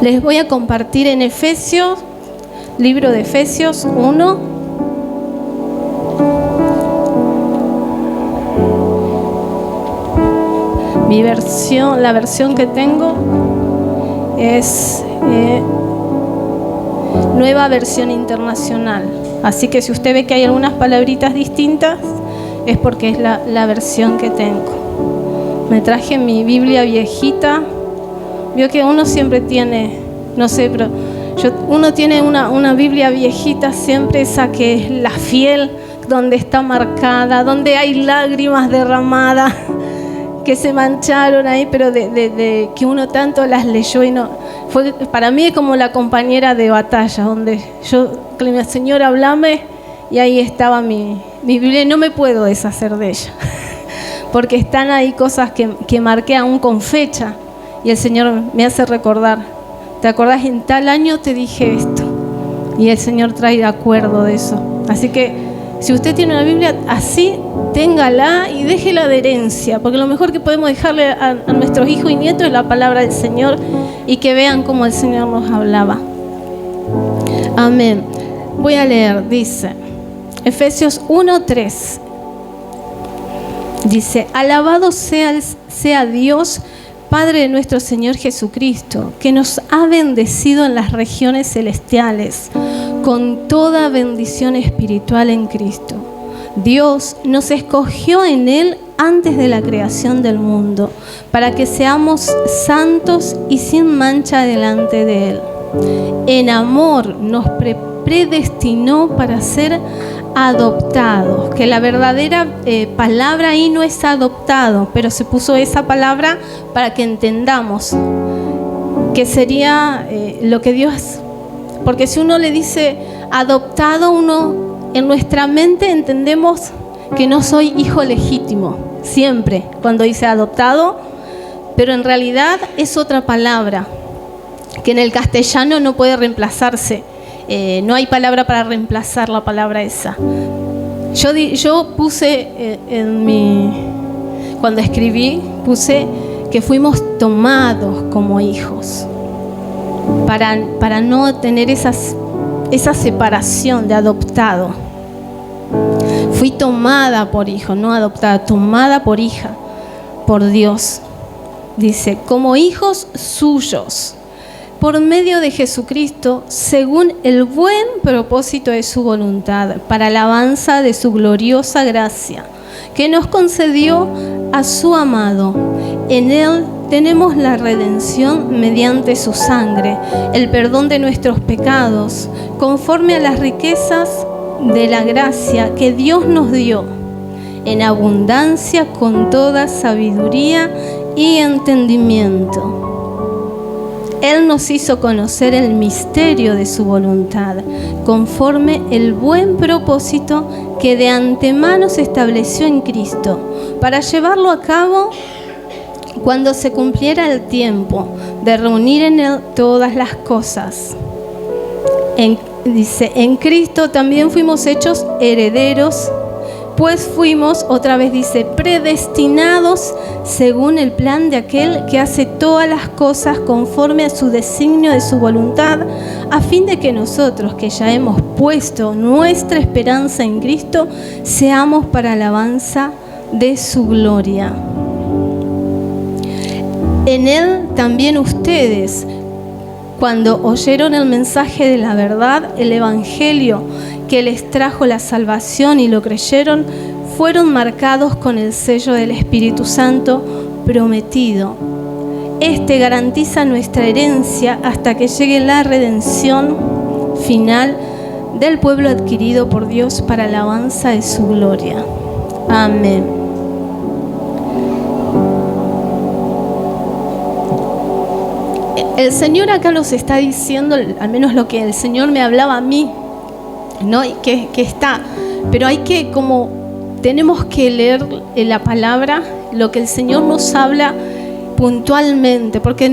Les voy a compartir en Efesios, libro de Efesios 1. Mi versión, la versión que tengo es Nueva Versión Internacional. Así que si usted ve que hay algunas palabritas distintas, es porque es la versión que tengo. Me traje mi Biblia viejita. Vio que uno siempre tiene, no sé, pero uno tiene una Biblia viejita, siempre esa que es la fiel, donde está marcada, donde hay lágrimas derramadas, que se mancharon ahí, pero de que uno tanto las leyó y no. Para mí es como la compañera de batalla, donde yo, Señor, háblame, y ahí estaba mi Biblia, y no me puedo deshacer de ella, porque están ahí cosas que marqué aún con fecha. Y el Señor me hace recordar, ¿te acordás? En tal año te dije esto. Y el Señor trae de acuerdo de eso. Así que si usted tiene una Biblia así, téngala y déjela de herencia, porque lo mejor que podemos dejarle a nuestros hijos y nietos es la palabra del Señor, y que vean cómo el Señor nos hablaba. Amén. Voy a leer, dice Efesios 1:3. Dice: alabado sea Dios, Padre de nuestro Señor Jesucristo, que nos ha bendecido en las regiones celestiales con toda bendición espiritual en Cristo. Dios nos escogió en Él antes de la creación del mundo, para que seamos santos y sin mancha delante de Él. En amor nos predestinó para ser adoptados, que la verdadera palabra ahí no es adoptado, pero se puso esa palabra para que entendamos que sería lo que Dios, porque si uno le dice adoptado, uno en nuestra mente entendemos que no soy hijo legítimo, siempre cuando dice adoptado, pero en realidad es otra palabra que en el castellano no puede reemplazarse. No hay palabra para reemplazar la palabra esa. Yo puse cuando escribí, puse que fuimos tomados como hijos, para no tener esa separación de adoptado. Fui tomada por hijo, no adoptada, tomada por hija, por Dios. Dice, como hijos suyos, por medio de Jesucristo, según el buen propósito de su voluntad, para alabanza de su gloriosa gracia, que nos concedió a su amado. En Él tenemos la redención mediante su sangre, el perdón de nuestros pecados, conforme a las riquezas de la gracia que Dios nos dio, en abundancia con toda sabiduría y entendimiento. Él nos hizo conocer el misterio de su voluntad, conforme el buen propósito que de antemano se estableció en Cristo, para llevarlo a cabo cuando se cumpliera el tiempo de reunir en Él todas las cosas. Dice, en Cristo también fuimos hechos herederos, pues fuimos, otra vez dice, predestinados según el plan de aquel que hace todas las cosas conforme a su designio de su voluntad, a fin de que nosotros, que ya hemos puesto nuestra esperanza en Cristo, seamos para alabanza de su gloria. En Él también ustedes, cuando oyeron el mensaje de la verdad, el evangelio que les trajo la salvación y lo creyeron, fueron marcados con el sello del Espíritu Santo prometido. Este garantiza nuestra herencia hasta que llegue la redención final del pueblo adquirido por Dios para alabanza de su gloria. Amén. El Señor acá nos está diciendo, al menos lo que el Señor me hablaba a mí, ¿no? Y que está, pero hay que, como tenemos que leer la palabra, lo que el Señor nos habla puntualmente, porque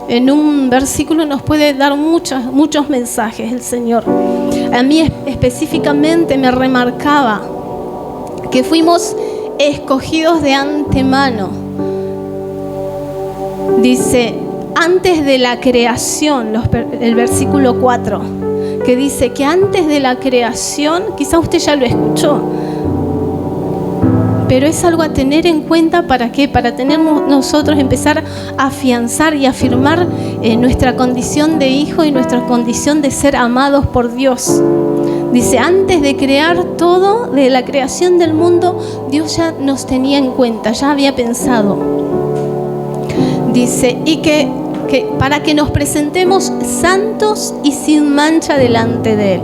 en un versículo nos puede dar muchos mensajes el Señor. A mí específicamente me remarcaba que fuimos escogidos de antemano. Dice, antes de la creación, el versículo 4, que dice que antes de la creación, quizá usted ya lo escuchó, pero es algo a tener en cuenta. ¿Para qué? Para tener nosotros empezar a afianzar y afirmar nuestra condición de hijo y nuestra condición de ser amados por Dios. Dice, antes de crear todo, de la creación del mundo, Dios ya nos tenía en cuenta, ya había pensado. Dice, y que para que nos presentemos santos y sin mancha delante de Él.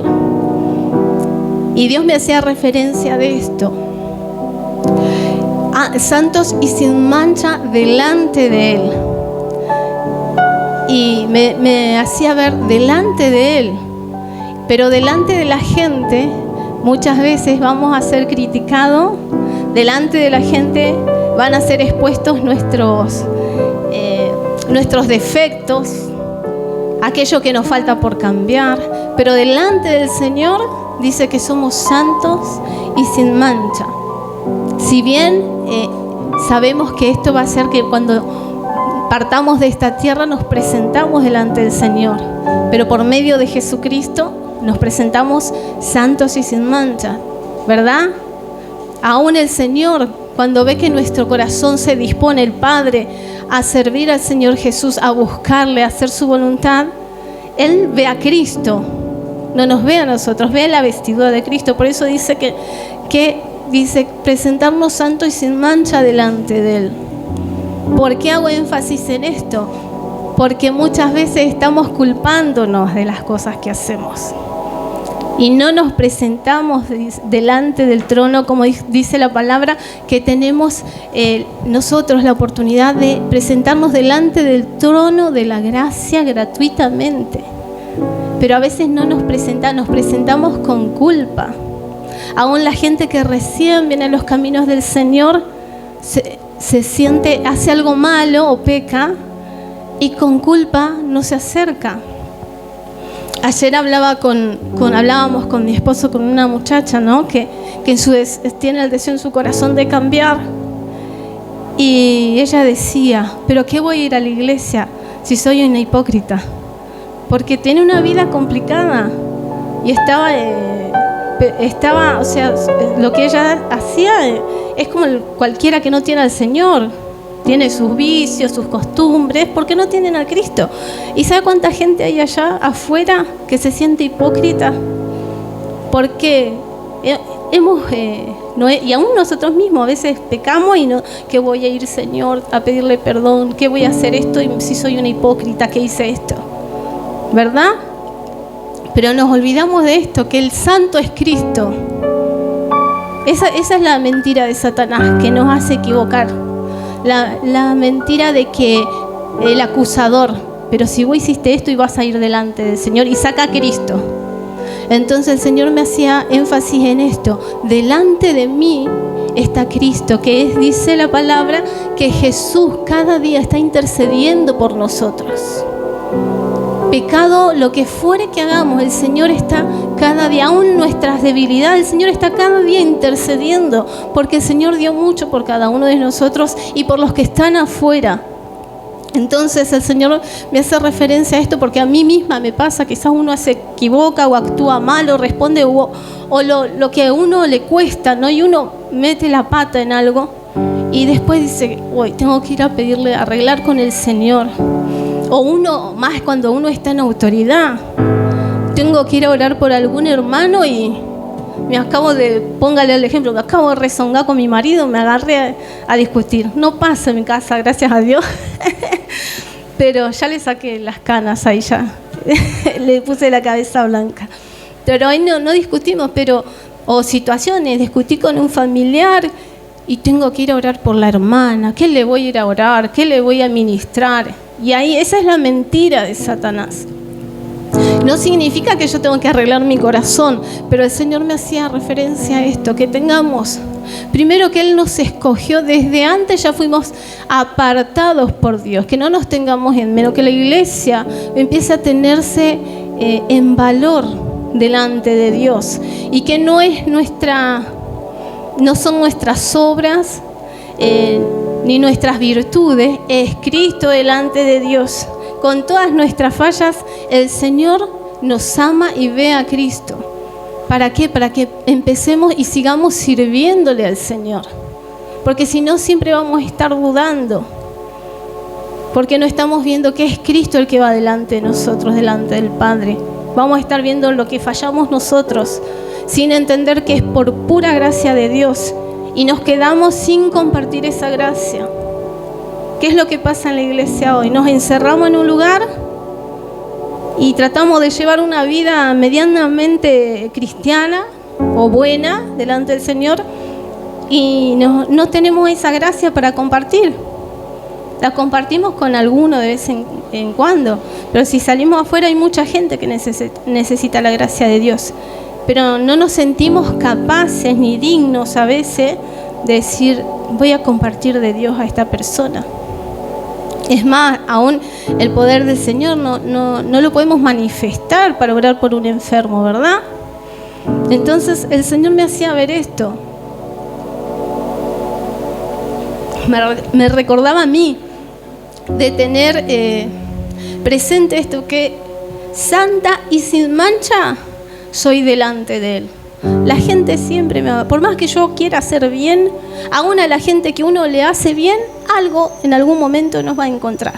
Y Dios me hacía referencia de esto. Santos y sin mancha delante de Él. Y me hacía ver delante de Él. Pero delante de la gente, muchas veces vamos a ser criticados. Delante de la gente van a ser expuestos nuestros defectos, aquello que nos falta por cambiar. Pero delante del Señor dice que somos santos y sin mancha. Si bien sabemos que esto va a hacer que cuando partamos de esta tierra nos presentamos delante del Señor, pero por medio de Jesucristo nos presentamos santos y sin mancha, ¿verdad? Aún el Señor, cuando ve que nuestro corazón se dispone, el Padre, a servir al Señor Jesús, a buscarle, a hacer su voluntad, Él ve a Cristo, no nos ve a nosotros, ve la vestidura de Cristo. Por eso dice que dice presentarnos santos y sin mancha delante de Él. ¿Por qué hago énfasis en esto? Porque muchas veces estamos culpándonos de las cosas que hacemos y no nos presentamos delante del trono, como dice la palabra, que tenemos nosotros la oportunidad de presentarnos delante del trono de la gracia gratuitamente. Pero a veces no nos presentamos con culpa. Aún la gente que recién viene a los caminos del Señor se siente, hace algo malo o peca y con culpa no se acerca. Ayer hablábamos con mi esposo, con una muchacha, ¿no? que tiene el deseo en su corazón de cambiar. Y ella decía, ¿pero qué voy a ir a la iglesia si soy una hipócrita? Porque tiene una vida complicada. Y estaba, o sea, lo que ella hacía es como cualquiera que no tiene al Señor. Tiene sus vicios, sus costumbres, porque no tienen a Cristo. ¿Y sabe cuánta gente hay allá afuera que se siente hipócrita? Porque y aún nosotros mismos a veces pecamos y no, que voy a ir, Señor, a pedirle perdón, que voy a hacer esto y si soy una hipócrita, que hice esto, ¿verdad? Pero nos olvidamos de esto, que el santo es Cristo. Esa es la mentira de Satanás, que nos hace equivocar. La mentira de que el acusador, pero si vos hiciste esto y vas a ir delante del Señor, y saca a Cristo. Entonces el Señor me hacía énfasis en esto. Delante de mí está Cristo, dice la palabra, que Jesús cada día está intercediendo por nosotros. Pecado, lo que fuere que hagamos, el Señor está cada día, aún nuestras debilidades, el Señor está cada día intercediendo, porque el Señor dio mucho por cada uno de nosotros y por los que están afuera. Entonces el Señor me hace referencia a esto porque a mí misma me pasa, quizás uno se equivoca o actúa mal o responde o lo que a uno le cuesta, ¿no? Y uno mete la pata en algo y después dice, uy, tengo que ir a pedirle, arreglar con el Señor. O uno, más cuando uno está en autoridad, tengo que ir a orar por algún hermano y póngale el ejemplo, me acabo de rezongar con mi marido, me agarré a discutir. No pasa en mi casa, gracias a Dios, pero ya le saqué las canas ahí ya, le puse la cabeza blanca. Pero ahí no discutimos, o situaciones, discutí con un familiar y tengo que ir a orar por la hermana, ¿qué le voy a ir a orar? ¿Qué le voy a ministrar? Y ahí esa es la mentira de Satanás. No significa que yo tengo que arreglar mi corazón, pero el Señor me hacía referencia a esto, que tengamos, primero que Él nos escogió, desde antes ya fuimos apartados por Dios, que no nos tengamos en menos, que la iglesia empiece a tenerse en valor delante de Dios y que no es nuestra no son nuestras obras ni nuestras virtudes, es Cristo delante de Dios. Con todas nuestras fallas, el Señor nos ama y ve a Cristo. ¿Para qué? Para que empecemos y sigamos sirviéndole al Señor. Porque si no, siempre vamos a estar dudando. Porque no estamos viendo que es Cristo el que va delante de nosotros, delante del Padre. Vamos a estar viendo lo que fallamos nosotros, sin entender que es por pura gracia de Dios. Y nos quedamos sin compartir esa gracia. ¿Qué es lo que pasa en la iglesia hoy? Nos encerramos en un lugar y tratamos de llevar una vida medianamente cristiana o buena delante del Señor y no tenemos esa gracia para compartir. La compartimos con alguno de vez en cuando, pero si salimos afuera hay mucha gente que necesita la gracia de Dios, pero no nos sentimos capaces ni dignos a veces de decir, voy a compartir de Dios a esta persona. Es más, aún el poder del Señor no lo podemos manifestar para orar por un enfermo, ¿verdad? Entonces el Señor me hacía ver esto. Me recordaba a mí de tener presente esto, que santa y sin mancha soy delante de Él. La gente siempre me va, por más que yo quiera hacer bien, aún a la gente que uno le hace bien, algo en algún momento nos va a encontrar.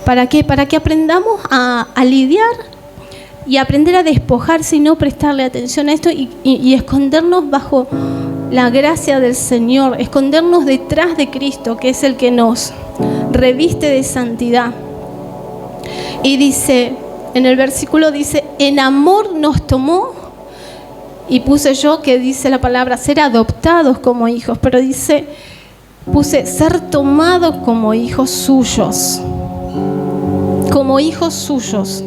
¿Para qué? Para que aprendamos a lidiar y aprender a despojarse y no prestarle atención a esto y escondernos bajo la gracia del Señor, escondernos detrás de Cristo, que es el que nos reviste de santidad. Y dice, en el versículo dice, en amor nos tomó. Y puse yo que dice la palabra ser adoptados como hijos, pero puse ser tomados como hijos suyos. Como hijos suyos.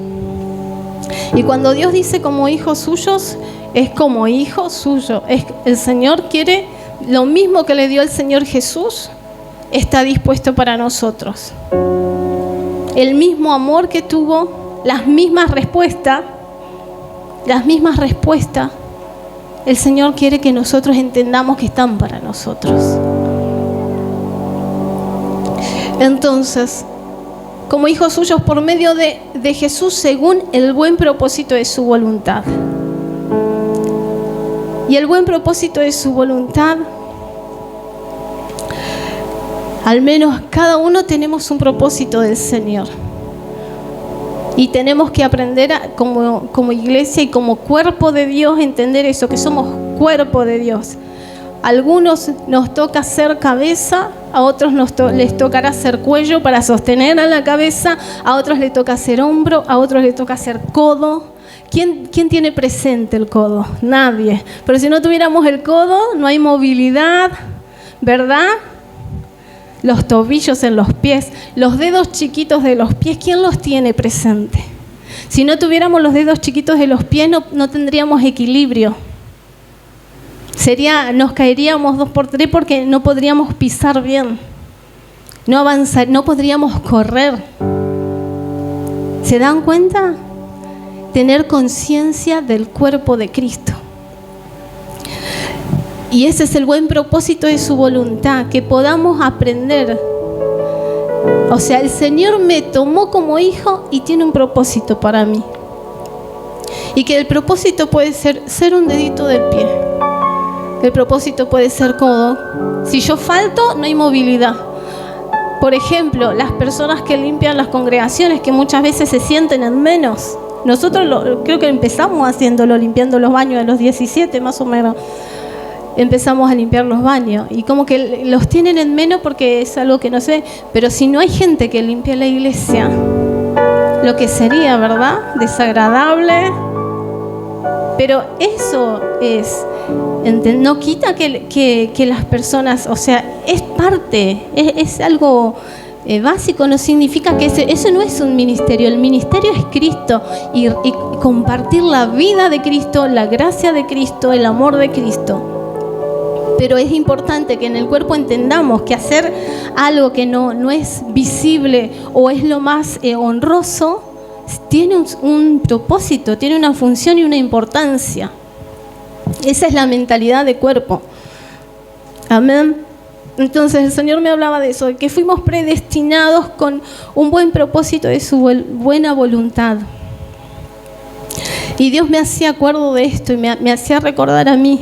Y cuando Dios dice como hijos suyos, es como hijo suyo. El Señor quiere lo mismo que le dio el Señor Jesús, está dispuesto para nosotros. El mismo amor que tuvo, las mismas respuestas, el Señor quiere que nosotros entendamos que están para nosotros. Entonces, como hijos suyos por medio de Jesús, según el buen propósito de su voluntad. Y el buen propósito de su voluntad, al menos cada uno tenemos un propósito del Señor. Y tenemos que aprender como iglesia y como cuerpo de Dios, entender eso, que somos cuerpo de Dios. A algunos nos toca ser cabeza, a otros les tocará ser cuello para sostener a la cabeza, a otros les toca ser hombro, a otros les toca ser codo. ¿Quién tiene presente el codo? Nadie. Pero si no tuviéramos el codo, no hay movilidad, ¿verdad? Los tobillos en los pies, los dedos chiquitos de los pies, ¿quién los tiene presente? Si no tuviéramos los dedos chiquitos de los pies, no tendríamos equilibrio. Nos caeríamos 2 por 3 porque no podríamos pisar bien, no avanzar, no podríamos correr. ¿Se dan cuenta? Tener conciencia del cuerpo de Cristo. Y ese es el buen propósito de su voluntad, que podamos aprender. O sea, el Señor me tomó como hijo y tiene un propósito para mí. Y que el propósito puede ser un dedito del pie. El propósito puede ser codo. Si yo falto, no hay movilidad. Por ejemplo, las personas que limpian las congregaciones, que muchas veces se sienten en menos. Nosotros creo que empezamos haciéndolo, limpiando los baños a los 17 más o menos. Empezamos a limpiar los baños y como que los tienen en menos porque es algo que no se ve. Pero si no hay gente que limpie la iglesia, lo que sería, ¿verdad? Desagradable. Pero eso no quita que las personas, o sea, es parte, es algo básico, no significa que eso no es un ministerio. El ministerio es Cristo y compartir la vida de Cristo, la gracia de Cristo, el amor de Cristo. Pero es importante que en el cuerpo entendamos que hacer algo que no es visible o es lo más honroso, tiene un propósito, tiene una función y una importancia. Esa es la mentalidad de cuerpo. Amén. Entonces el Señor me hablaba de eso, de que fuimos predestinados con un buen propósito de su buena voluntad. Y Dios me hacía acuerdo de esto y me hacía recordar a mí.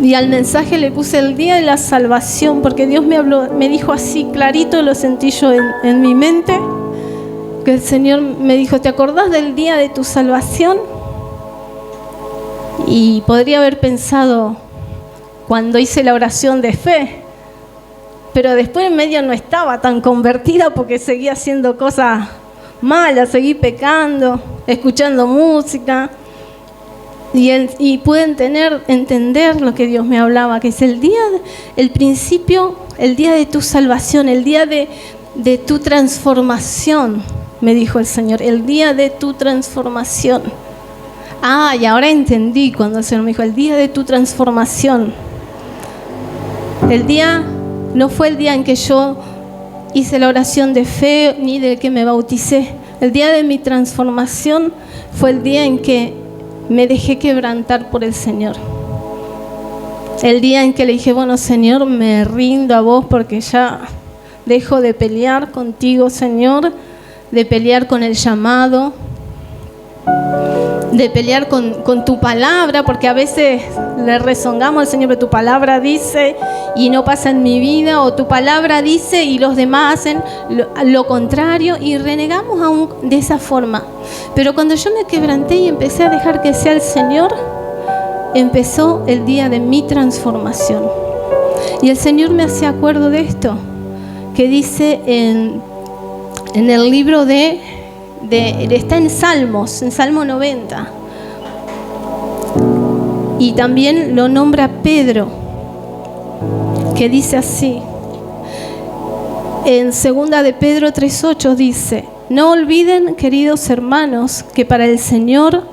Y al mensaje le puse el día de la salvación, porque Dios me habló, me dijo así clarito, lo sentí yo en mi mente, que el Señor me dijo: ¿te acordás del día de tu salvación? Y podría haber pensado cuando hice la oración de fe, pero después en medio no estaba tan convertida porque seguía haciendo cosas malas, seguí pecando, escuchando música. Y pude entender lo que Dios me hablaba, que es el principio, el día de tu salvación, el día de tu transformación, me dijo el Señor, el día de tu transformación. Y ahora entendí cuando el Señor me dijo, el día de tu transformación. El día no fue el día en que yo hice la oración de fe, ni del que me bauticé. El día de mi transformación fue el día en que me dejé quebrantar por el Señor. El día en que le dije: bueno, Señor, me rindo a vos porque ya dejo de pelear contigo, Señor, de pelear con el llamado, de pelear con tu palabra, porque a veces le rezongamos al Señor, pero tu palabra dice y no pasa en mi vida, o tu palabra dice y los demás hacen lo contrario, y renegamos aún de esa forma. Pero cuando yo me quebranté y empecé a dejar que sea el Señor, empezó el día de mi transformación. Y el Señor me hacía acuerdo de esto, que dice en el libro está en Salmos, en Salmo 90. Y también lo nombra Pedro, que dice así. En 2 de Pedro 3:8 dice: no olviden, queridos hermanos, que para el Señor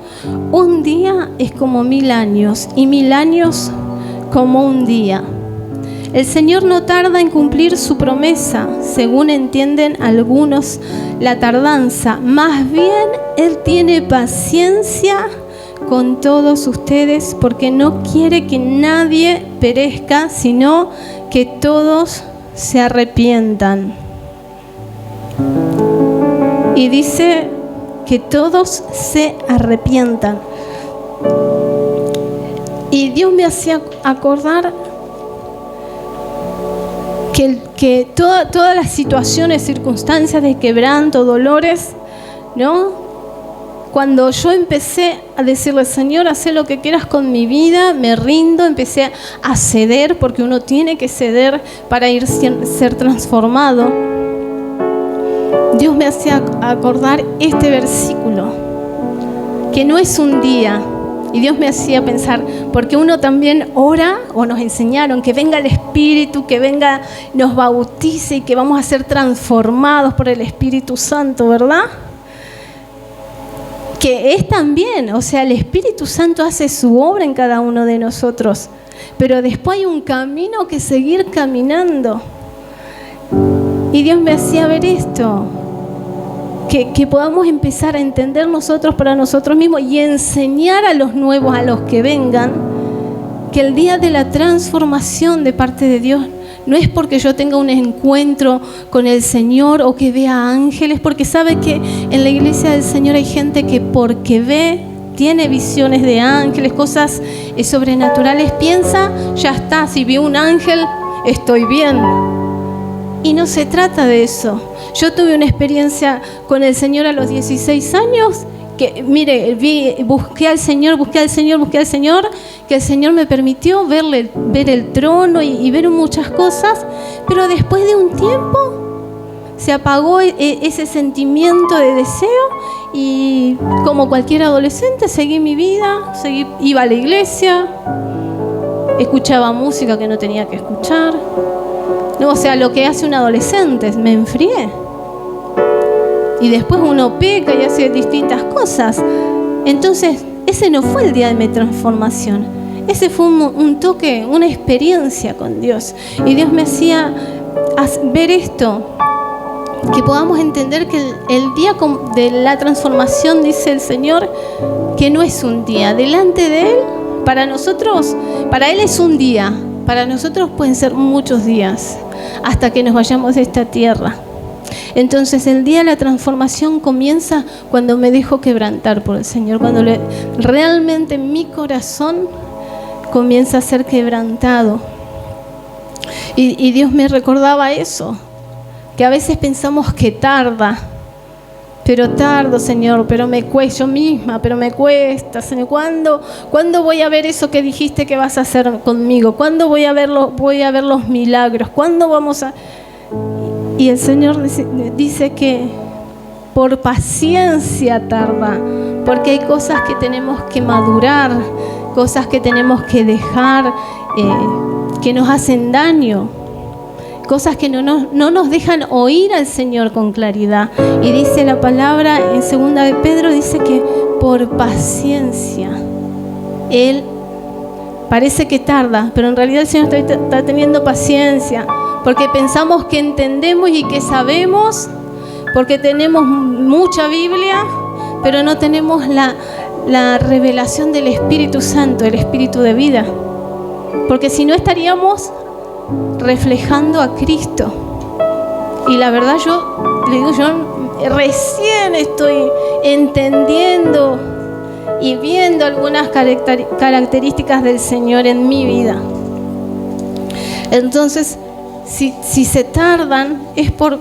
un día es como 1000 años y 1000 años como un día. El Señor no tarda en cumplir su promesa, según entienden algunos la tardanza. Más bien, Él tiene paciencia con todos ustedes, porque no quiere que nadie perezca, sino que todos se arrepientan. Y dice que todos se arrepientan. Y Dios me hacía acordar que todas las situaciones, circunstancias de quebranto, dolores, ¿no? Cuando yo empecé a decirle: Señor, haz lo que quieras con mi vida, me rindo, empecé a ceder, porque uno tiene que ceder para ser transformado. Dios me hacía acordar este versículo, que no es un día. Y Dios me hacía pensar, porque uno también ora, o nos enseñaron, que venga el Espíritu, que venga, nos bautice y que vamos a ser transformados por el Espíritu Santo, ¿verdad? Que es también, o sea, el Espíritu Santo hace su obra en cada uno de nosotros, pero después hay un camino que seguir caminando. Y Dios me hacía ver esto, que podamos empezar a entender nosotros para nosotros mismos y enseñar a los nuevos, a los que vengan, que el día de la transformación de parte de Dios no es porque yo tenga un encuentro con el Señor o que vea ángeles, porque sabe que en la iglesia del Señor hay gente que porque ve, tiene visiones de ángeles, cosas sobrenaturales, piensa, ya está, si vio un ángel, estoy bien. Y no se trata de eso. Yo tuve una experiencia con el Señor a los 16 años, que mire, busqué al Señor, que el Señor me permitió ver el trono y ver muchas cosas, pero después de un tiempo se apagó ese sentimiento de deseo y como cualquier adolescente seguí mi vida, iba a la iglesia, escuchaba música que no tenía que escuchar. No, o sea, lo que hace un adolescente, me enfrié. Y después uno peca y hace distintas cosas. Entonces, ese no fue el día de mi transformación. Ese fue un toque, una experiencia con Dios. Y Dios me hacía ver esto, que podamos entender que el día de la transformación, dice el Señor, que no es un día. Delante de Él, para nosotros, para Él es un día. para nosotros pueden ser muchos días hasta que nos vayamos de esta tierra. Entonces el día de la transformación comienza cuando me dejo quebrantar por el Señor, cuando realmente mi corazón comienza a ser quebrantado. Y Dios me recordaba eso, que a veces pensamos que tarda, pero tardo, Señor, pero me cuesta, yo misma, pero me cuesta, Señor. ¿Cuándo voy a ver eso que dijiste que vas a hacer conmigo? ¿Cuándo voy a ver los milagros? ¿Cuándo vamos a...? Y el Señor dice que por paciencia tarda, porque hay cosas que tenemos que madurar, cosas que tenemos que dejar, que nos hacen daño, cosas que no nos dejan oír al Señor con claridad. Y dice la palabra en 2 de Pedro, dice que por paciencia Él parece que tarda, pero en realidad el Señor está teniendo paciencia, porque pensamos que entendemos y que sabemos, porque tenemos mucha Biblia, pero no tenemos la revelación del Espíritu Santo, el Espíritu de vida, porque si no estaríamos reflejando a Cristo. Y la verdad yo recién estoy entendiendo y viendo algunas características del Señor en mi vida. Entonces, si se tardan, es por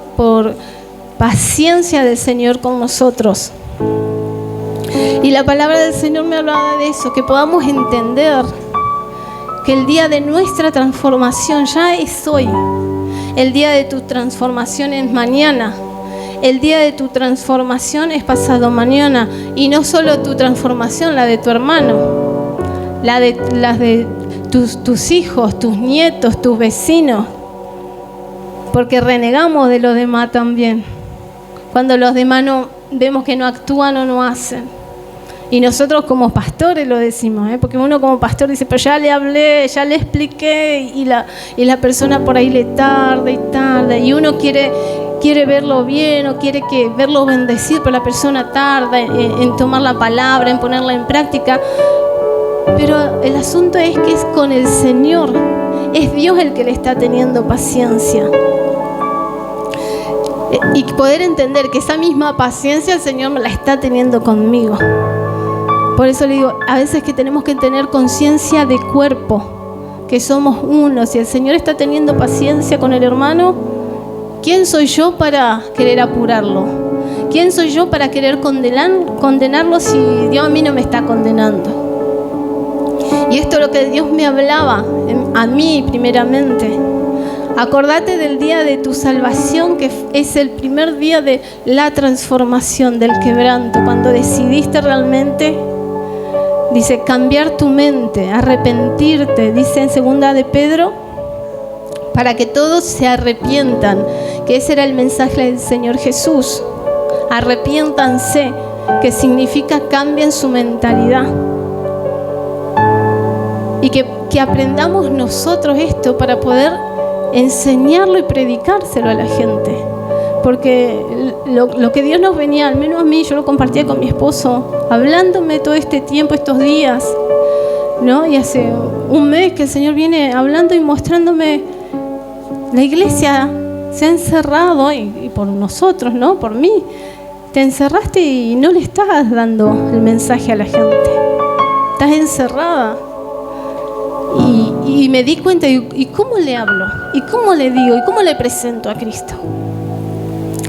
paciencia del Señor con nosotros. Y la palabra del Señor me hablaba de eso, que podamos entender que el día de nuestra transformación ya es hoy. El día de tu transformación es mañana. El día de tu transformación es pasado mañana. Y no solo tu transformación, la de tu hermano, las de tus hijos, tus nietos, tus vecinos. Porque renegamos de los demás también. Cuando los demás vemos que no actúan o no hacen. Y nosotros como pastores lo decimos, porque uno como pastor dice, pero ya le hablé, ya le expliqué, y la persona por ahí le tarda, y uno quiere verlo bien o quiere verlo bendecido, pero la persona tarda en tomar la palabra, en ponerla en práctica. Pero el asunto es que es con el Señor, es Dios el que le está teniendo paciencia. Y poder entender que esa misma paciencia el Señor me la está teniendo conmigo. Por eso le digo, a veces que tenemos que tener conciencia de cuerpo, que somos uno. Si el Señor está teniendo paciencia con el hermano, ¿quién soy yo para querer apurarlo? ¿Quién soy yo para querer condenarlo si Dios a mí no me está condenando? Y esto es lo que Dios me hablaba a mí primeramente. Acordate del día de tu salvación, que es el primer día de la transformación, del quebranto, cuando decidiste realmente, dice, cambiar tu mente, arrepentirte, dice en 2 de Pedro, para que todos se arrepientan, que ese era el mensaje del Señor Jesús. Arrepiéntanse, que significa cambien su mentalidad. Y que aprendamos nosotros esto para poder enseñarlo y predicárselo a la gente. Porque lo que Dios nos venía, al menos a mí, yo lo compartía con mi esposo, hablándome todo este tiempo, estos días, ¿no? Y hace un mes que el Señor viene hablando y mostrándome, la iglesia se ha encerrado, y por nosotros, ¿no? Por mí, te encerraste y no le estás dando el mensaje a la gente. Estás encerrada. Y me di cuenta, ¿y cómo le hablo? ¿Y cómo le digo? ¿Y cómo le presento a Cristo?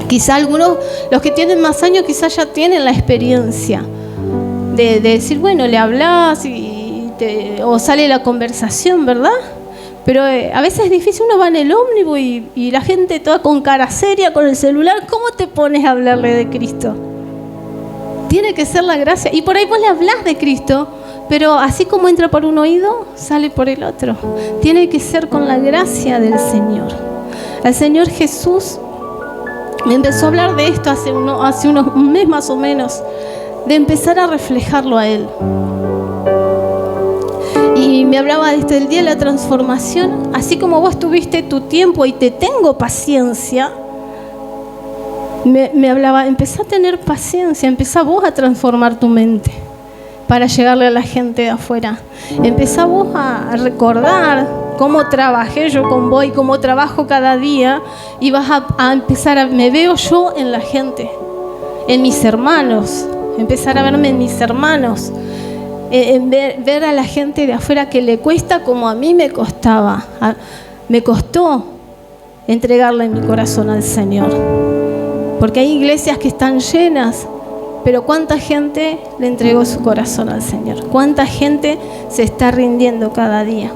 Quizá algunos, los que tienen más años, quizás ya tienen la experiencia de decir, bueno, le hablas o sale la conversación, ¿verdad? Pero a veces es difícil, uno va en el ómnibus y la gente toda con cara seria, con el celular, ¿cómo te pones a hablarle de Cristo? Tiene que ser la gracia. Y por ahí vos le hablás de Cristo, pero así como entra por un oído, sale por el otro. Tiene que ser con la gracia del Señor. El Señor Jesús me empezó a hablar de esto hace un mes más o menos, de empezar a reflejarlo a Él. Y me hablaba de esto, del día de la transformación. Así como vos tuviste tu tiempo y te tengo paciencia, me hablaba, empezá a tener paciencia, empezá vos a transformar tu mente para llegarle a la gente de afuera. Empezá vos a recordar cómo trabajé yo con vos y cómo trabajo cada día, y vas a empezar me veo yo en la gente, en mis hermanos, empezar a verme en mis hermanos, en ver a la gente de afuera que le cuesta como a mí me costaba. Me costó entregarle mi corazón al Señor, porque hay iglesias que están llenas, pero ¿cuánta gente le entregó su corazón al Señor? ¿Cuánta gente se está rindiendo cada día?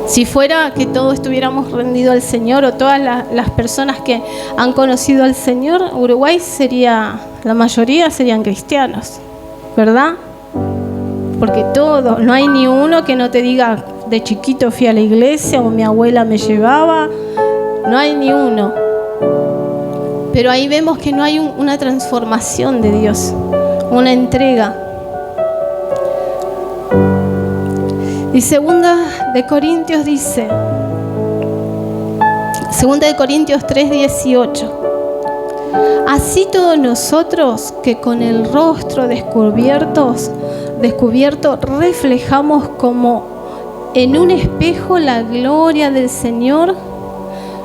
Si fuera que todos estuviéramos rendidos al Señor, o todas las personas que han conocido al Señor, Uruguay la mayoría serían cristianos, ¿verdad? Porque todos, no hay ni uno que no te diga, de chiquito fui a la iglesia o mi abuela me llevaba, no hay ni uno. Pero ahí vemos que no hay una transformación de Dios, una entrega. Y 2 de Corintios dice, 2 de Corintios 3:18, así todos nosotros que con el rostro descubierto reflejamos como en un espejo la gloria del Señor,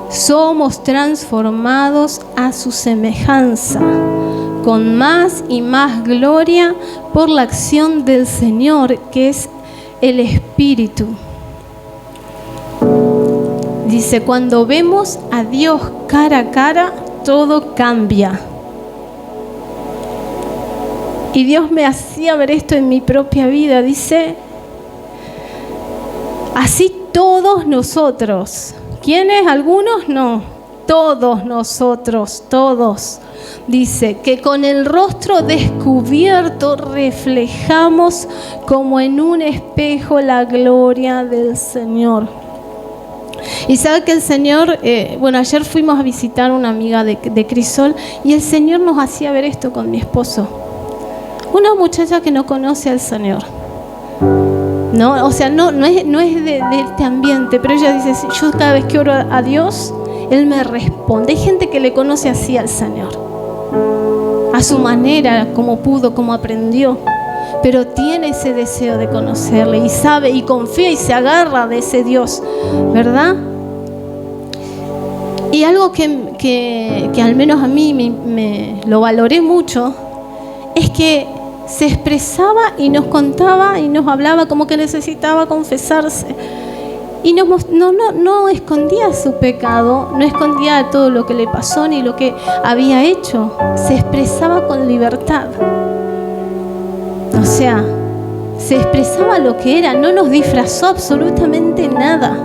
somos transformados a su semejanza, con más y más gloria por la acción del Señor, que es el Espíritu. Dice, cuando vemos a Dios cara a cara, todo cambia. Y Dios me hacía ver esto en mi propia vida. Dice, así todos nosotros. ¿Quiénes? ¿Algunos? No. Todos nosotros, todos. Dice que con el rostro descubierto reflejamos como en un espejo la gloria del Señor. Y sabe que el Señor, ayer fuimos a visitar una amiga de Crisol, y el Señor nos hacía ver esto con mi esposo. Una muchacha que no conoce al Señor. No, o sea, no es de este ambiente, pero ella dice, yo cada vez que oro a Dios, Él me responde. Hay gente que le conoce así al Señor, a su manera, como pudo, como aprendió, pero tiene ese deseo de conocerle y sabe y confía y se agarra de ese Dios, ¿verdad? Y algo que al menos a mí me lo valoré mucho es que se expresaba y nos contaba y nos hablaba como que necesitaba confesarse. Y no escondía su pecado, no escondía todo lo que le pasó ni lo que había hecho. Se expresaba con libertad. O sea, se expresaba lo que era, no nos disfrazó absolutamente nada.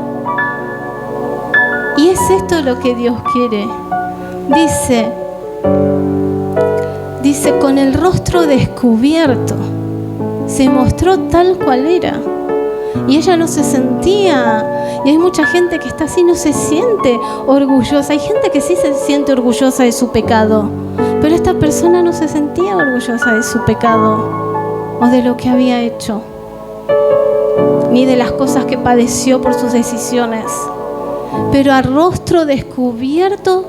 Y es esto lo que Dios quiere. Dice, con el rostro descubierto, se mostró tal cual era. Y ella no se sentía, y hay mucha gente que está así, no se siente orgullosa. Hay gente que sí se siente orgullosa de su pecado, pero esta persona no se sentía orgullosa de su pecado o de lo que había hecho, ni de las cosas que padeció por sus decisiones. Pero a rostro descubierto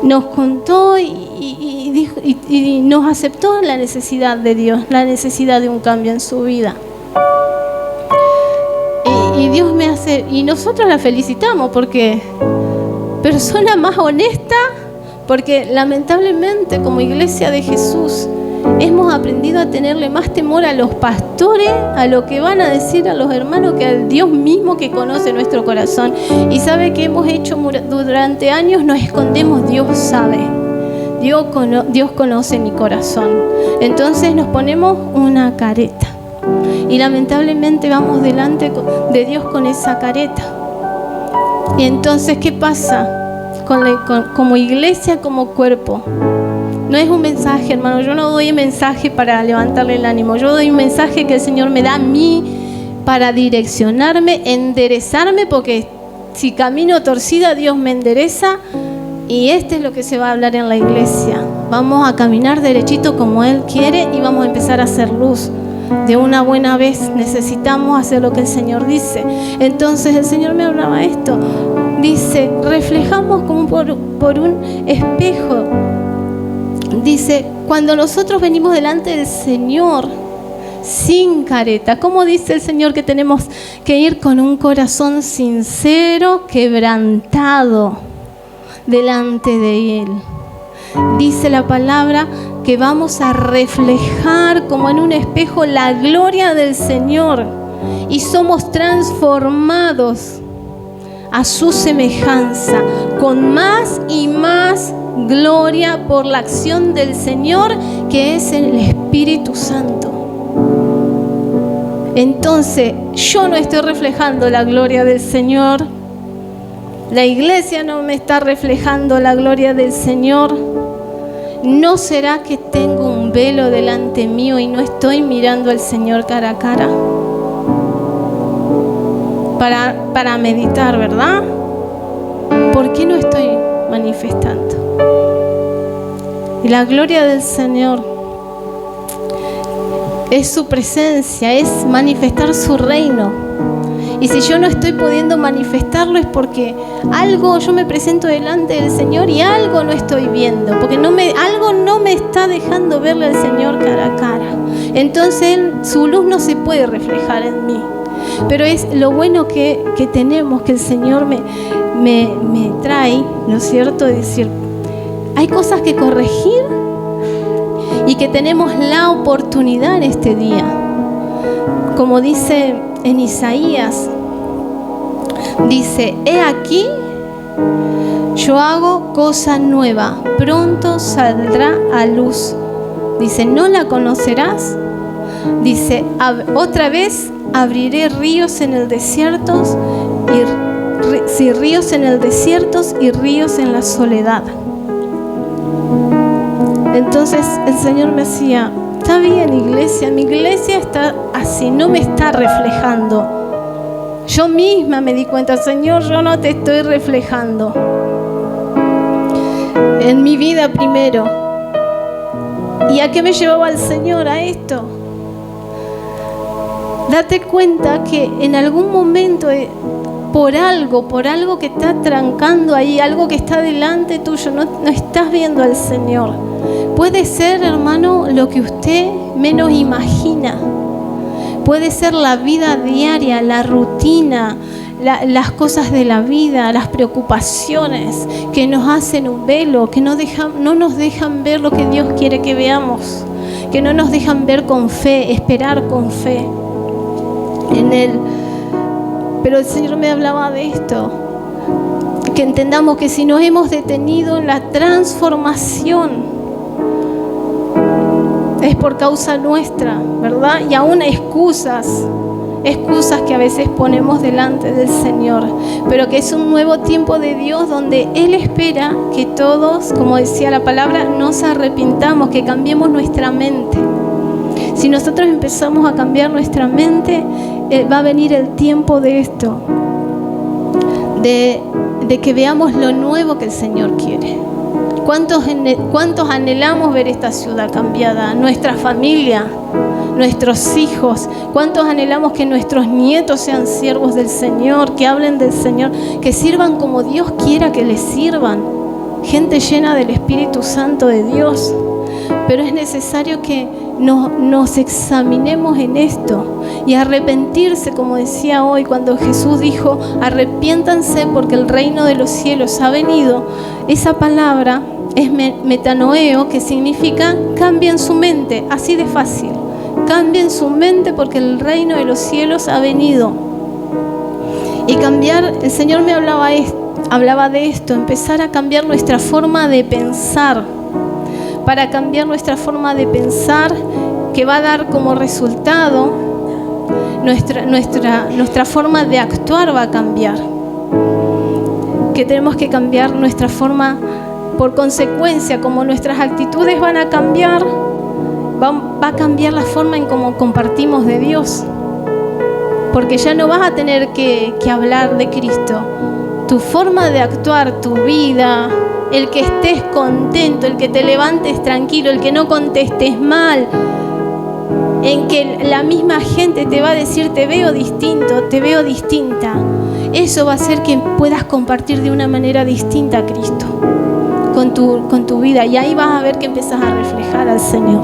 nos contó y nos aceptó la necesidad de Dios, la necesidad de un cambio en su vida. Y Dios me hace, y nosotros la felicitamos porque persona más honesta, porque lamentablemente como iglesia de Jesús hemos aprendido a tenerle más temor a los pastores, a lo que van a decir a los hermanos, que al Dios mismo que conoce nuestro corazón. Y sabe que hemos hecho durante años, nos escondemos, Dios sabe, Dios conoce mi corazón. Entonces nos ponemos una careta. Y lamentablemente vamos delante de Dios con esa careta. Y entonces, ¿qué pasa? Como iglesia, como cuerpo. No es un mensaje, hermano. Yo no doy mensaje para levantarle el ánimo. Yo doy un mensaje que el Señor me da a mí para direccionarme, enderezarme, porque si camino torcida, Dios me endereza. Y es lo que se va a hablar en la iglesia. Vamos a caminar derechito como Él quiere y vamos a empezar a hacer luz. De una buena vez necesitamos hacer lo que el Señor dice. Entonces el Señor me hablaba esto. Dice, reflejamos como por un espejo. Dice, cuando nosotros venimos delante del Señor, sin careta. ¿Cómo dice el Señor que tenemos que ir con un corazón sincero, quebrantado delante de Él? Dice la palabra que vamos a reflejar como en un espejo la gloria del Señor y somos transformados a su semejanza, con más y más gloria por la acción del Señor, que es el Espíritu Santo. Entonces, yo no estoy reflejando la gloria del Señor, la iglesia no me está reflejando la gloria del Señor. ¿No será que tengo un velo delante mío y no estoy mirando al Señor cara a cara? Para meditar, ¿verdad? ¿Por qué no estoy manifestando? Y la gloria del Señor es su presencia, es manifestar su reino. Y si yo no estoy pudiendo manifestarlo es porque yo me presento delante del Señor y algo no estoy viendo, porque algo no me está dejando verle al Señor cara a cara. Entonces su luz no se puede reflejar en mí. Pero es lo bueno que tenemos, que el Señor me trae, ¿no es cierto? Es decir, hay cosas que corregir y que tenemos la oportunidad en este día. Como dice en Isaías, dice: he aquí, yo hago cosa nueva, pronto saldrá a luz. Dice: ¿no la conocerás? Dice: otra vez abriré ríos en el desierto ríos en el desierto y ríos en la soledad. Entonces el Señor me decía: está bien, iglesia, mi iglesia está así, no me está reflejando. Yo misma me di cuenta: Señor, yo no te estoy reflejando en mi vida primero. ¿Y a qué me llevaba el Señor? A esto. Date cuenta que en algún momento, por algo que está trancando ahí, algo que está delante tuyo, no estás viendo al Señor. Puede ser, hermano, lo que usted menos imagina. Puede ser la vida diaria, la rutina, las cosas de la vida, las preocupaciones que nos hacen un velo, que no nos dejan ver lo que Dios quiere que veamos, que no nos dejan ver con fe, esperar con fe en Él. Pero el Señor me hablaba de esto, que entendamos que si nos hemos detenido en la transformación es por causa nuestra, ¿verdad? Y aún excusas que a veces ponemos delante del Señor, pero que es un nuevo tiempo de Dios donde Él espera que todos, como decía la palabra, nos arrepintamos, que cambiemos nuestra mente. Si nosotros empezamos a cambiar nuestra mente, va a venir el tiempo de esto, de que veamos lo nuevo que el Señor quiere. ¿Cuántos anhelamos ver esta ciudad cambiada? Nuestra familia, nuestros hijos. ¿Cuántos anhelamos que nuestros nietos sean siervos del Señor, que hablen del Señor, que sirvan como Dios quiera que les sirvan? Gente llena del Espíritu Santo de Dios. Pero es necesario que nos examinemos en esto y arrepentirse, como decía hoy cuando Jesús dijo: arrepiéntanse porque el reino de los cielos ha venido. Esa palabra es metanoeo, que significa cambien su mente, así de fácil. Cambien su mente porque el reino de los cielos ha venido. Y cambiar, el Señor me hablaba de esto, empezar a cambiar nuestra forma de pensar. Para cambiar nuestra forma de pensar, que va a dar como resultado nuestra forma de actuar va a cambiar. Que tenemos que cambiar nuestra forma, por consecuencia, como nuestras actitudes van a cambiar, va a cambiar la forma en cómo compartimos de Dios. Porque ya no vas a tener que hablar de Cristo. Tu forma de actuar, tu vida, el que estés contento, el que te levantes tranquilo, el que no contestes mal, en que la misma gente te va a decir: te veo distinto, te veo distinta. Eso va a hacer que puedas compartir de una manera distinta a Cristo con tu vida, y ahí vas a ver que empiezas a reflejar al Señor.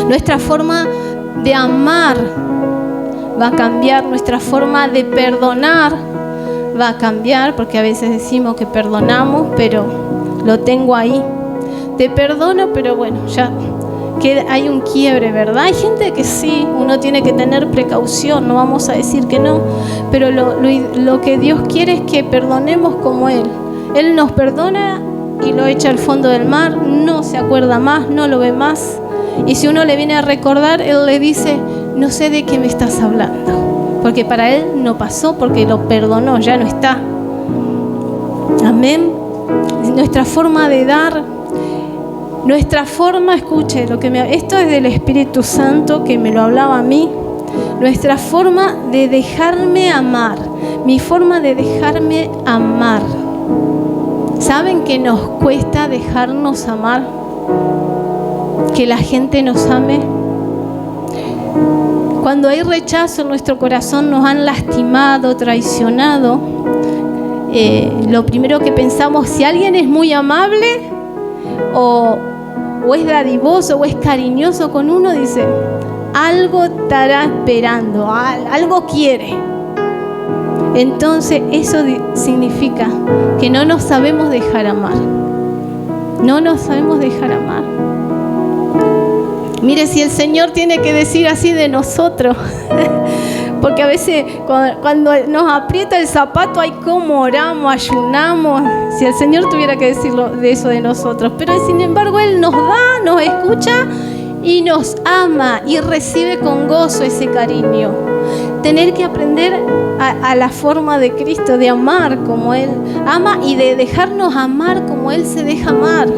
Nuestra forma de amar va a cambiar, nuestra forma de perdonar va a cambiar, porque a veces decimos que perdonamos, pero lo tengo ahí. Te perdono, pero bueno, ya hay un quiebre, ¿verdad? Hay gente que sí, uno tiene que tener precaución, no vamos a decir que no, pero lo que Dios quiere es que perdonemos como Él. Él nos perdona y lo echa al fondo del mar, no se acuerda más, no lo ve más. Y si uno le viene a recordar, Él le dice, no sé de qué me estás hablando, porque para Él no pasó, porque lo perdonó, ya no está. Amén. Nuestra forma de dar, nuestra forma, escuche, esto es del Espíritu Santo que me lo hablaba a mí. Nuestra forma de dejarme amar, mi forma de dejarme amar. ¿Saben que nos cuesta dejarnos amar? Que la gente nos ame. Cuando hay rechazo en nuestro corazón, nos han lastimado, traicionado, lo primero que pensamos, si alguien es muy amable o es dadivoso o es cariñoso con uno, dice, algo estará esperando, algo quiere. Entonces eso significa que no nos sabemos dejar amar. No nos sabemos dejar amar. Mire, si el Señor tiene que decir así de nosotros, porque a veces cuando nos aprieta el zapato, hay como oramos, ayunamos, si el Señor tuviera que decirlo de eso de nosotros, pero sin embargo Él nos da, nos escucha y nos ama y recibe con gozo ese cariño. Tener que aprender a la forma de Cristo, de amar como Él ama y de dejarnos amar como Él se deja amar.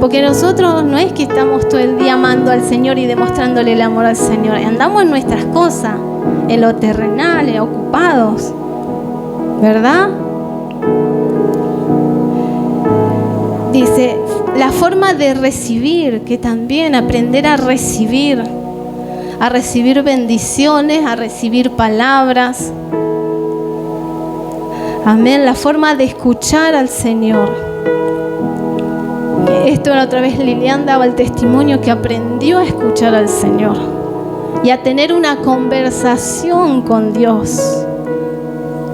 Porque nosotros no es que estamos todo el día amando al Señor y demostrándole el amor al Señor. Andamos en nuestras cosas, en lo terrenal, ocupados, ¿verdad? Dice, la forma de recibir, que también aprender a recibir bendiciones, a recibir palabras. Amén, la forma de escuchar al Señor. Esto la otra vez Lilian daba el testimonio que aprendió a escuchar al Señor y a tener una conversación con Dios,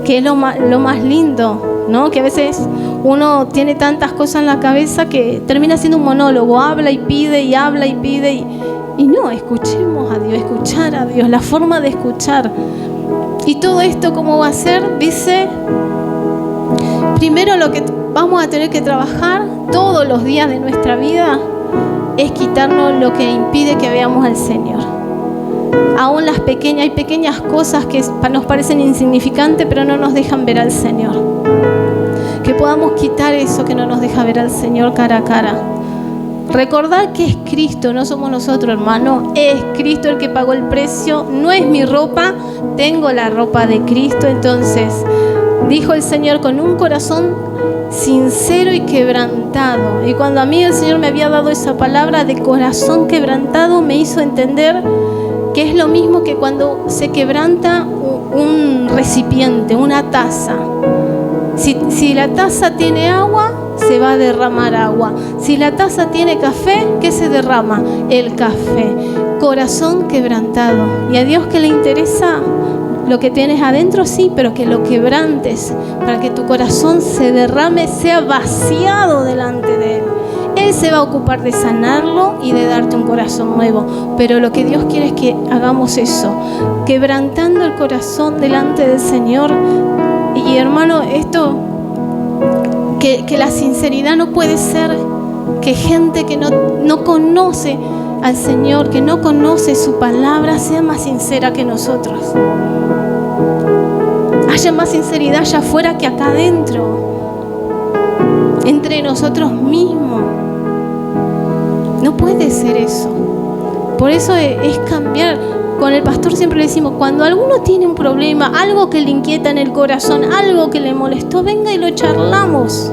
que es lo más lindo, ¿no? Que a veces uno tiene tantas cosas en la cabeza que termina siendo un monólogo, habla y pide y habla y pide y no, escuchemos a Dios, escuchar a Dios, la forma de escuchar. Y todo esto, ¿cómo va a ser? Dice, primero lo que vamos a tener que trabajar todos los días de nuestra vida es quitarnos lo que impide que veamos al Señor. Aún hay pequeñas cosas que nos parecen insignificantes, pero no nos dejan ver al Señor. Que podamos quitar eso que no nos deja ver al Señor cara a cara. Recordar que es Cristo, no somos nosotros, hermano. Es Cristo el que pagó el precio, no es mi ropa, tengo la ropa de Cristo. Entonces, dijo el Señor, con un corazón sincero y quebrantado. Y cuando a mí el Señor me había dado esa palabra de corazón quebrantado, me hizo entender que es lo mismo que cuando se quebranta un recipiente, una taza. Si la taza tiene agua, se va a derramar agua. Si la taza tiene café, ¿qué se derrama? El café. Corazón quebrantado. Y a Dios, ¿qué le interesa? Lo que tienes adentro, sí, pero que lo quebrantes para que tu corazón se derrame, sea vaciado delante de Él. Él se va a ocupar de sanarlo y de darte un corazón nuevo. Pero lo que Dios quiere es que hagamos eso, quebrantando el corazón delante del Señor. Y hermano, esto, que la sinceridad no puede ser que gente que no conoce al Señor, que no conoce su palabra, sea más sincera que nosotros. Haya más sinceridad allá afuera que acá adentro, entre nosotros mismos. No puede ser eso. Por eso es cambiar. Con el pastor siempre le decimos, cuando alguno tiene un problema, algo que le inquieta en el corazón, algo que le molestó, venga y lo charlamos.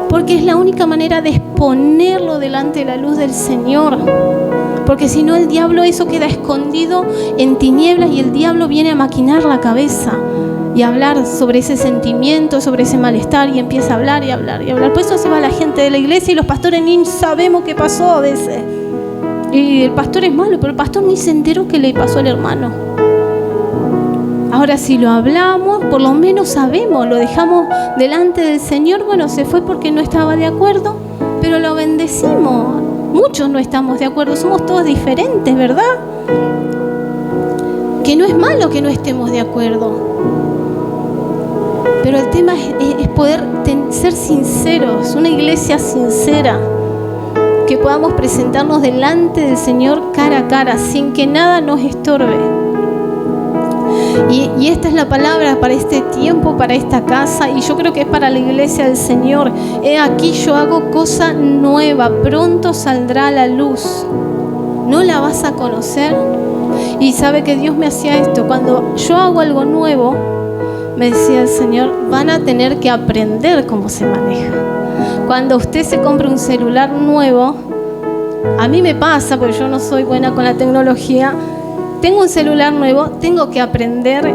Porque es la única manera de exponerlo delante de la luz del Señor. Porque si no, el diablo, eso queda escondido en tinieblas y el diablo viene a maquinar la cabeza y a hablar sobre ese sentimiento, sobre ese malestar, y empieza a hablar y hablar y hablar. Por eso se va la gente de la iglesia y los pastores ni sabemos qué pasó a veces. Y el pastor es malo, pero el pastor ni se enteró que le pasó al hermano. Ahora si lo hablamos, por lo menos sabemos, lo dejamos delante del Señor. Bueno, se fue porque no estaba de acuerdo, pero lo bendecimos. Muchos no estamos de acuerdo, somos todos diferentes, ¿verdad? Que no es malo que no estemos de acuerdo. Pero el tema es poder ser sinceros, una iglesia sincera, que podamos presentarnos delante del Señor cara a cara, sin que nada nos estorbe. Y esta es la palabra para este tiempo, para esta casa, y yo creo que es para la iglesia del Señor. He aquí yo hago cosa nueva, pronto saldrá a la luz. ¿No la vas a conocer? Y sabe que Dios me hacía esto. Cuando yo hago algo nuevo, me decía el Señor, van a tener que aprender cómo se maneja. Cuando usted se compra un celular nuevo, a mí me pasa, porque yo no soy buena con la tecnología. Tengo un celular nuevo, tengo que aprender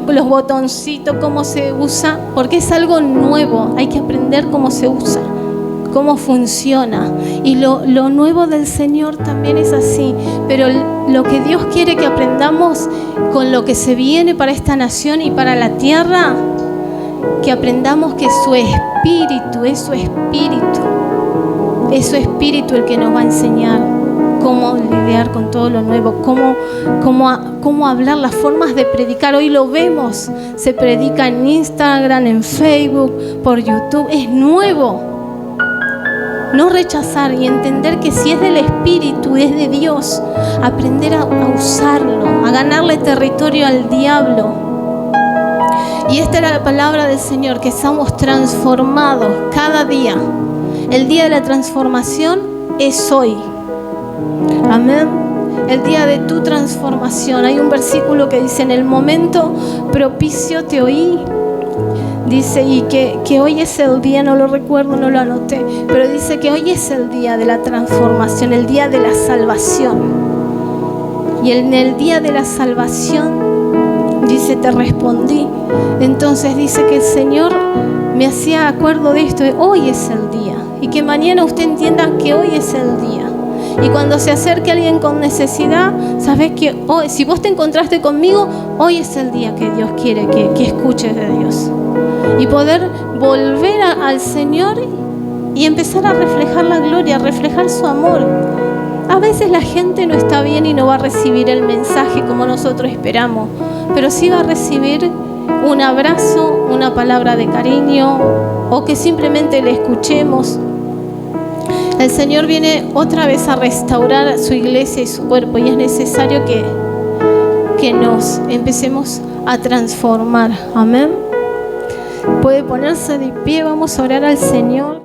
los botoncitos, cómo se usa, porque es algo nuevo, hay que aprender cómo se usa, cómo funciona. Y lo nuevo del Señor también es así, pero lo que Dios quiere que aprendamos con lo que se viene para esta nación y para la tierra, que aprendamos que su espíritu, es su espíritu el que nos va a enseñar cómo lidiar con todo lo nuevo, cómo hablar, las formas de predicar. Hoy lo vemos, se predica en Instagram, en Facebook, por YouTube, es nuevo. No rechazar y entender que si es del Espíritu, es de Dios, aprender a usarlo, a ganarle territorio al diablo. Y esta era la palabra del Señor, que somos transformados cada día. El día de la transformación es hoy. Amén. El día de tu transformación. Hay un versículo que dice: en el momento propicio te oí. Dice, y que hoy es el día, no lo recuerdo, no lo anoté, pero dice que hoy es el día de la transformación, el día de la salvación. Y en el día de la salvación, dice, te respondí. Entonces dice que el Señor me hacía acuerdo de esto, de hoy es el día. Y que mañana usted entienda que hoy es el día. Y cuando se acerque alguien con necesidad, sabes que hoy, si vos te encontraste conmigo, hoy es el día que Dios quiere que escuches de Dios. Y poder volver al Señor y empezar a reflejar la gloria, a reflejar su amor. A veces la gente no está bien y no va a recibir el mensaje como nosotros esperamos, pero sí va a recibir un abrazo, una palabra de cariño, o que simplemente le escuchemos. El Señor viene otra vez a restaurar su iglesia y su cuerpo, y es necesario que nos empecemos a transformar. Amén. Puede ponerse de pie, vamos a orar al Señor.